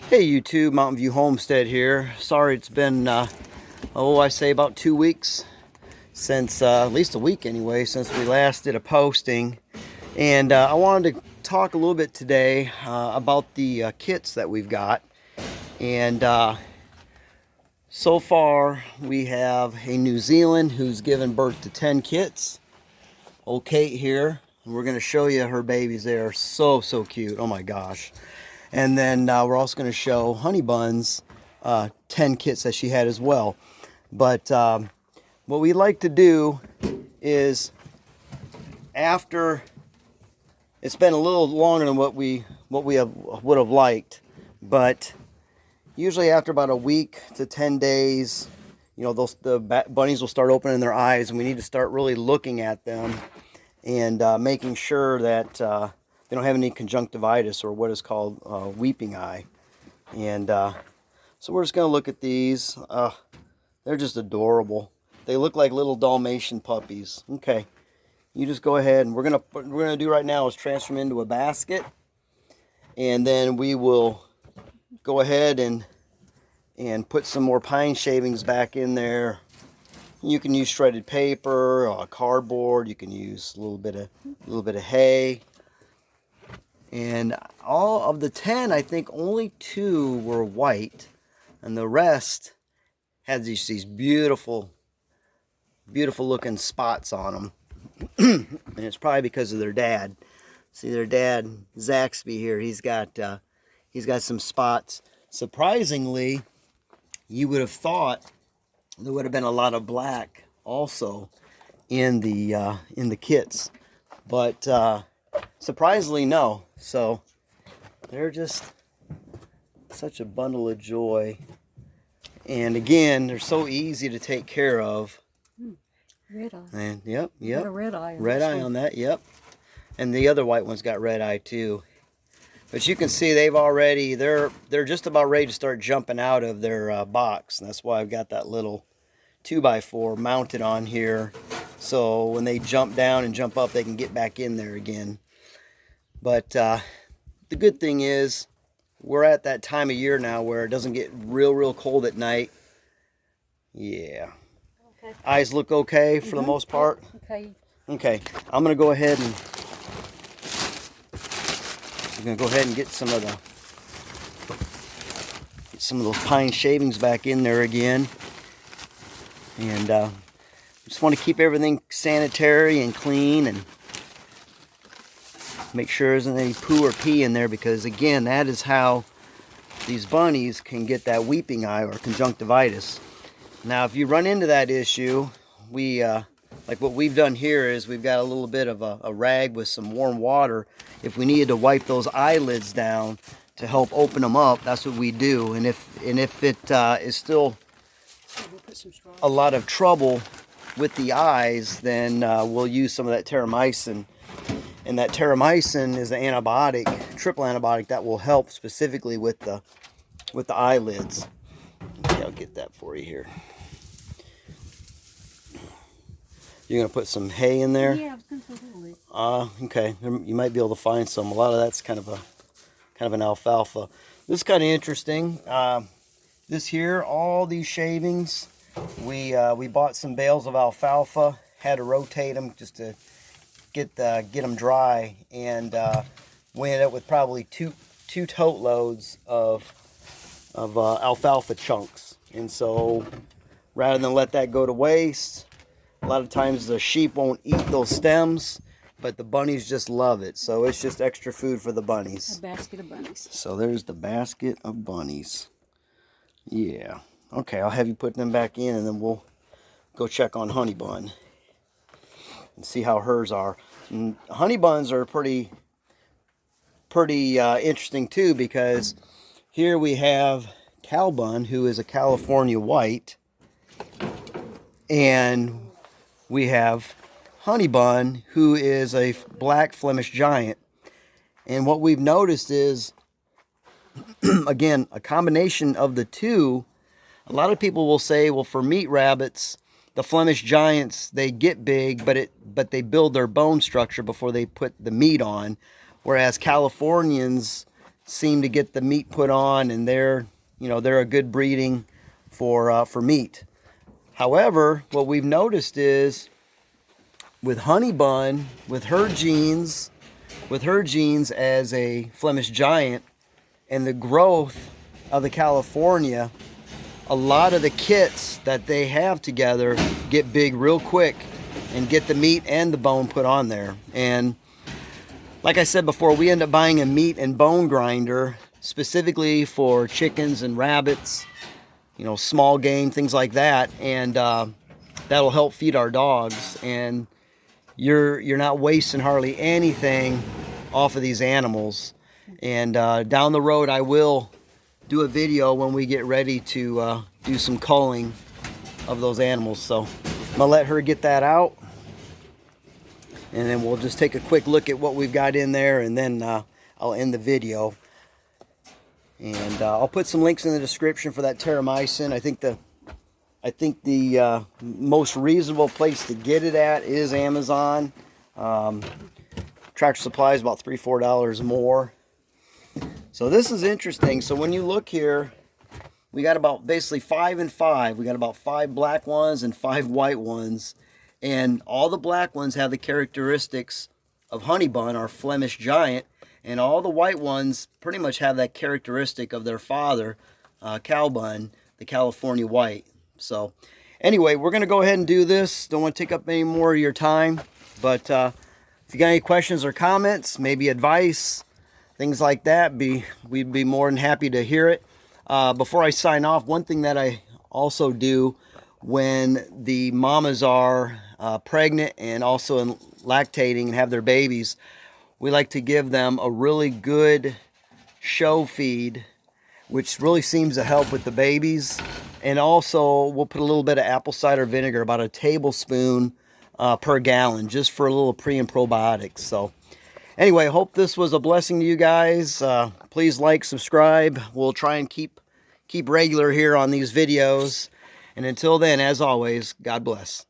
Hey YouTube, Mountain View Homestead here. Sorry it's been, I say about 2 weeks since, at least a week anyway, since we last did a posting. And I wanted to talk a little bit today about the kits that we've got. And so far we have a New Zealand who's given birth to 10 kits. Old Kate here. And we're going to show you her babies. They are so cute. Oh my gosh. And then we're also going to show Honey Bun's 10 kits that she had as well. But what we like to do is, after it's been a little longer than what we would have liked, but usually after about a week to 10 days, you know, the bunnies will start opening their eyes, and we need to start really looking at them and making sure that they don't have any conjunctivitis, or what is called weeping eye. And so we're just going to look at these. They're just adorable. They look like little Dalmatian puppies. Okay, you just go ahead, and we're gonna do right now is transfer them into a basket, and then we will go ahead and put some more pine shavings back in there. You can use shredded paper, cardboard. You can use a little bit of hay. And all of the 10, I think only 2 were white, and the rest had these beautiful looking spots on them. And it's probably because of their dad. See, their dad, Zaxby here, he's got some spots. Surprisingly, you would have thought there would have been a lot of black also in the kits, but surprisingly no. So they're just such a bundle of joy. And again, they're so easy to take care of. Red eye. And yep. Got a red eye on red eye on that, yep. And the other white one's got red eye too. But you can see they're just about ready to start jumping out of their box. And that's why I've got that little 2x4 mounted on here, so when they jump down and jump up, they can get back in there again. But the good thing is, we're at that time of year now where it doesn't get real cold at night. Yeah. Okay. Eyes look okay for the most part. Okay. Okay. I'm gonna go ahead and get some of those pine shavings back in there again. And just want to keep everything sanitary and clean, and make sure there isn't any poo or pee in there, because again, that is how these bunnies can get that weeping eye or conjunctivitis. Now, if you run into that issue, we like what we've done here is we've got a little bit of a rag with some warm water. If we needed to wipe those eyelids down to help open them up, that's what we do. And if it is still a lot of trouble with the eyes, then we'll use some of that Terramycin. And that Terramycin is an antibiotic, triple antibiotic, that will help specifically with the eyelids. Okay, I'll get that for you here. You're gonna put some hay in there? Yeah, I was gonna put a little bit. Okay. You might be able to find some. A lot of that's kind of an alfalfa. This is kind of interesting. This here, all these shavings, we bought some bales of alfalfa. Had to rotate them just to get them dry, and we ended up with probably two tote loads of alfalfa chunks. And so, rather than let that go to waste, a lot of times the sheep won't eat those stems, but the bunnies just love it. So it's just extra food for the bunnies. A basket of bunnies. So there's the basket of bunnies. Yeah. Okay, I'll have you put them back in, and then we'll go check on Honey Bun and see how hers are. And Honey Buns are pretty interesting too, because here we have Cow Bun, who is a California white, and we have Honey Bun, who is a black Flemish giant. And what we've noticed is, again, a combination of the two. A lot of people will say, well, for meat rabbits, the Flemish giants, they get big, but they build their bone structure before they put the meat on. Whereas Californians seem to get the meat put on, and they're a good breeding for meat. However, what we've noticed is with Honey Bun, with her genes as a Flemish Giant, and the growth of the California, a lot of the kits that they have together get big real quick and get the meat and the bone put on there. And like I said before, we end up buying a meat and bone grinder specifically for chickens and rabbits, small game, things like that, and that'll help feed our dogs. And you're not wasting hardly anything off of these animals. And down the road, I will do a video when we get ready to do some culling of those animals. So I'm gonna let her get that out, and then we'll just take a quick look at what we've got in there, and then I'll end the video. And I'll put some links in the description for that Terramycin. I think the most reasonable place to get it at is Amazon. Tractor Supply is about $3-4 more. So this is interesting. So when you look here, we got about basically 5 and 5. We got about 5 black ones and 5 white ones. And all the black ones have the characteristics of Honey Bun, our Flemish Giant. And all the white ones pretty much have that characteristic of their father, Cow Bun, the California White. So anyway, we're going to go ahead and do this. Don't want to take up any more of your time. But if you got any questions or comments, maybe advice, things like that, we'd be more than happy to hear it. Before I sign off, one thing that I also do when the mamas are pregnant and also lactating and have their babies, we like to give them a really good show feed, which really seems to help with the babies. And also we'll put a little bit of apple cider vinegar, about a tablespoon per gallon, just for a little pre and probiotics. So anyway, hope this was a blessing to you guys. Please like, subscribe. We'll try and keep regular here on these videos. And until then, as always, God bless.